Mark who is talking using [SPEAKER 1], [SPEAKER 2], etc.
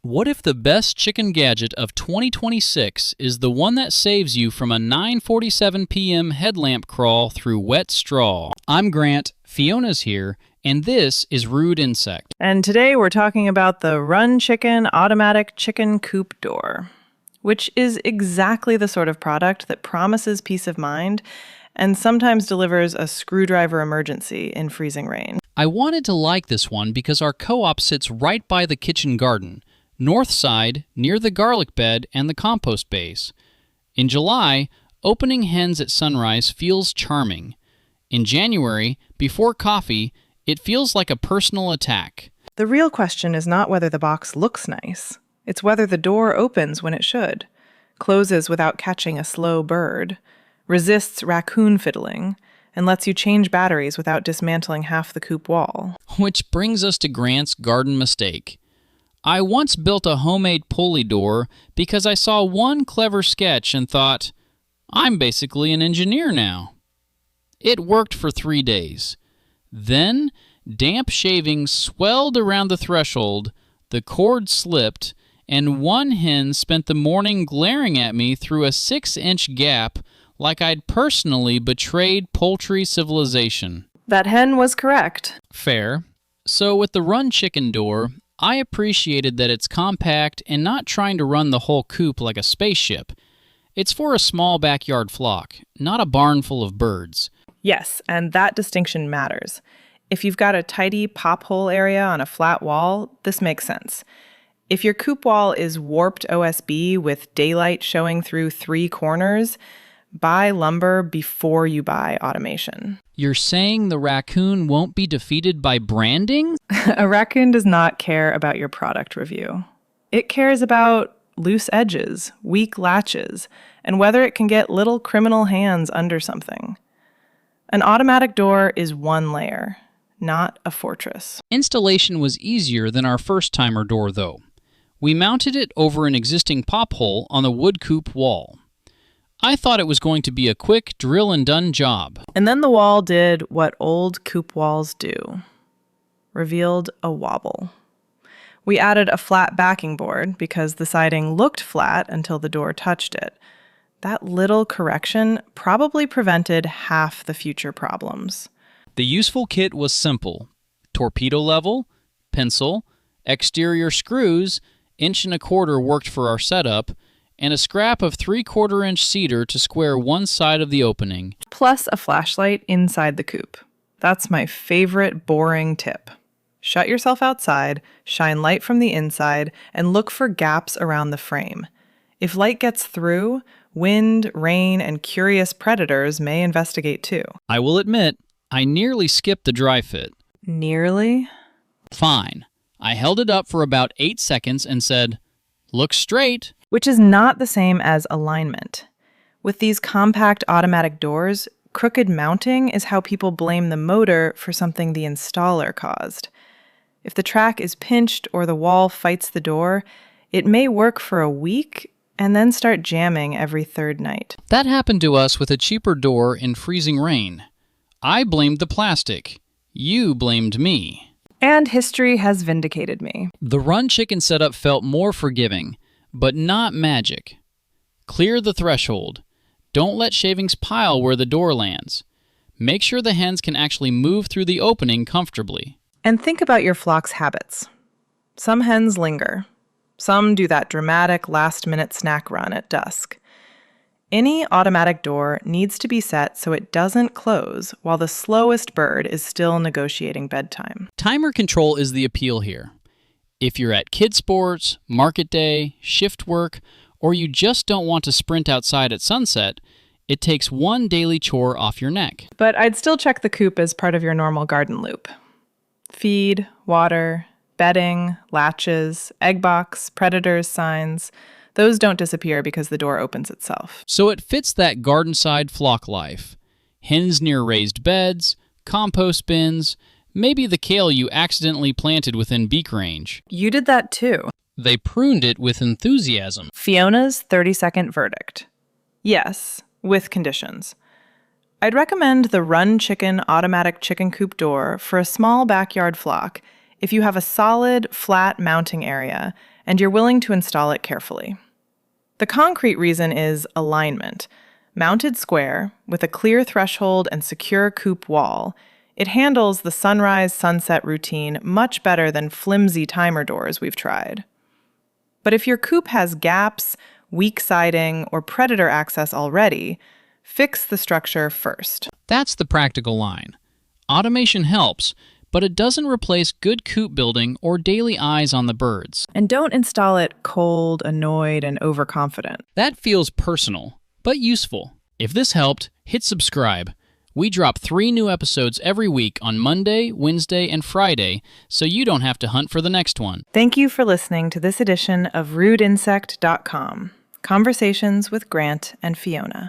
[SPEAKER 1] What if the best chicken gadget of 2026 is the one that saves you from a 9:47 p.m. headlamp crawl through wet straw? I'm Grant, Fiona's here, and this is Rude Insect.
[SPEAKER 2] And today we're talking about the Run Chicken automatic chicken coop door, which is exactly the sort of product that promises peace of mind and sometimes delivers a screwdriver emergency in freezing rain.
[SPEAKER 1] I wanted to like this one because our co-op sits right by the kitchen garden, north side, near the garlic bed and the compost base. In July, opening hens at sunrise feels charming. In January, before coffee, it feels like a personal attack.
[SPEAKER 2] The real question is not whether the box looks nice. It's whether the door opens when it should, closes without catching a slow bird, resists raccoon fiddling, and lets you change batteries without dismantling half the coop wall.
[SPEAKER 1] Which brings us to Grant's garden mistake. I once built a homemade pulley door because I saw one clever sketch and thought, I'm basically an engineer now. It worked for 3 days. Then, damp shavings swelled around the threshold, the cord slipped, and one hen spent the morning glaring at me through a 6-inch gap like I'd personally betrayed poultry civilization.
[SPEAKER 2] That hen was correct.
[SPEAKER 1] Fair. So with the Run Chicken door, I appreciated that it's compact and not trying to run the whole coop like a spaceship. It's for a small backyard flock, not a barn full of birds.
[SPEAKER 2] Yes, and that distinction matters. If you've got a tidy pop hole area on a flat wall, this makes sense. If your coop wall is warped OSB with daylight showing through 3 corners, buy lumber before you buy automation.
[SPEAKER 1] You're saying the raccoon won't be defeated by branding?
[SPEAKER 2] A raccoon does not care about your product review. It cares about loose edges, weak latches, and whether it can get little criminal hands under something. An automatic door is one layer, not a fortress.
[SPEAKER 1] Installation was easier than our first-timer door, though. We mounted it over an existing pop hole on the wood coop wall. I thought it was going to be a quick drill-and-done job.
[SPEAKER 2] And then the wall did what old coop walls do. Revealed a wobble. We added a flat backing board because the siding looked flat until the door touched it. That little correction probably prevented half the future problems.
[SPEAKER 1] The useful kit was simple. Torpedo level, pencil, exterior screws, 1.25" worked for our setup, and a scrap of 3/4-inch cedar to square one side of the opening.
[SPEAKER 2] Plus a flashlight inside the coop. That's my favorite boring tip. Shut yourself outside, shine light from the inside, and look for gaps around the frame. If light gets through, wind, rain, and curious predators may investigate too.
[SPEAKER 1] I will admit, I nearly skipped the dry fit.
[SPEAKER 2] Nearly?
[SPEAKER 1] Fine. I held it up for about 8 seconds and said, "Look straight."
[SPEAKER 2] Which is not the same as alignment. With these compact automatic doors, crooked mounting is how people blame the motor for something the installer caused. If the track is pinched or the wall fights the door, it may work for a week and then start jamming every 3rd night.
[SPEAKER 1] That happened to us with a cheaper door in freezing rain. I blamed the plastic. You blamed me.
[SPEAKER 2] And history has vindicated me.
[SPEAKER 1] The Run Chicken setup felt more forgiving, but not magic. Clear the threshold. Don't let shavings pile where the door lands. Make sure the hens can actually move through the opening comfortably.
[SPEAKER 2] And think about your flock's habits. Some hens linger. Some do that dramatic last-minute snack run at dusk. Any automatic door needs to be set so it doesn't close while the slowest bird is still negotiating bedtime.
[SPEAKER 1] Timer control is the appeal here. If you're at kid sports, market day, shift work, or you just don't want to sprint outside at sunset, it takes one daily chore off your neck.
[SPEAKER 2] But I'd still check the coop as part of your normal garden loop. Feed, water, bedding, latches, egg box, predators, signs. Those don't disappear because the door opens itself.
[SPEAKER 1] So it fits that garden-side flock life. Hens near raised beds, compost bins, maybe the kale you accidentally planted within beak range.
[SPEAKER 2] You did that too.
[SPEAKER 1] They pruned it with enthusiasm.
[SPEAKER 2] Fiona's 30-second verdict. Yes, with conditions. I'd recommend the Run Chicken automatic chicken coop door for a small backyard flock if you have a solid, flat mounting area and you're willing to install it carefully. The concrete reason is alignment. Mounted square, with a clear threshold and secure Coop wall, it handles the sunrise-sunset routine much better than flimsy timer doors we've tried. But if your Coop has gaps, weak siding, or predator access already, fix the structure first.
[SPEAKER 1] That's the practical line. Automation helps, but it doesn't replace good coop building or daily eyes on the birds.
[SPEAKER 2] And don't install it cold, annoyed, and overconfident.
[SPEAKER 1] That feels personal, but useful. If this helped, hit subscribe. We drop 3 new episodes every week on Monday, Wednesday, and Friday, so you don't have to hunt for the next one.
[SPEAKER 2] Thank you for listening to this edition of RudeInsect.com, Conversations with Grant and Fiona.